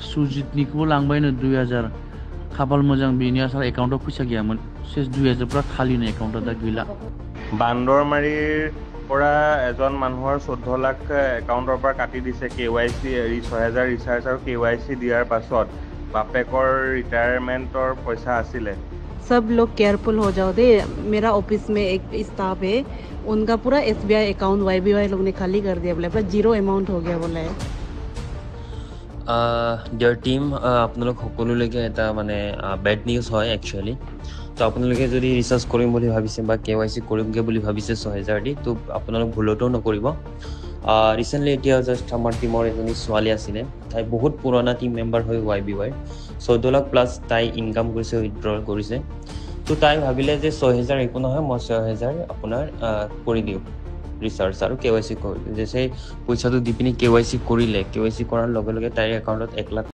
सुजितनिखौबो लांबायनो 2000 खाफाल मोजां बेनि आसार एकाउन्टाव फैसा गैयामोन सेस 2000 पुरा खालिनो एकाउन्टआ दा गैला বান্দৰমাৰীৰ পৰা এজন মানুহৰ 14 লাখ একাউণ্টৰ পৰা কাটি দিছে KYC 6000 ৰিচাৰ্জ আৰু KYC দিয়াৰ পাছত বাপেকৰ ৰিটায়াৰমেণ্টৰ পইচা আছিলে सब लोग केयरफुल हो जाओ दे मेरा ऑफिस में एक स्टाफ है उनका पूरा SBI अकाउंट YBY लोग ने खाली कर दिया बोले पर 0 अमाउंट हो गया बोला है ডিয়াৰ টিম আপোনালোক সকলোলৈকে এটা মানে বেড নিউজ হয় একচুৱেলি তো আপোনালোকে যদি ৰিচাৰ্জ কৰিম বুলি ভাবিছে বা KYC কৰিমগৈ বুলি ভাবিছে 6000 দি তো আপোনালোক ভুলতো নকৰিব ৰিচেণ্টলি এতিয়া জাষ্ট আমাৰ টিমৰ এজনী ছোৱালী আছিলে তাই বহুত পুৰণা টিম মেম্বাৰ হয় YBY 14 লাখ প্লাছ তাই ইনকাম কৰিছে উইথড্ৰল কৰিছে তো তাই ভাবিলে যে 6000 একো নহয় মই 6000 আপোনাৰ কৰি দিওঁ ৰিচাৰ্জ আৰু KYC কৰি যে সেই পইচাটো দি পিনি KYC কৰিলে KYC কৰাৰ লগে লগে তাইৰ একাউণ্টত 1 লাখ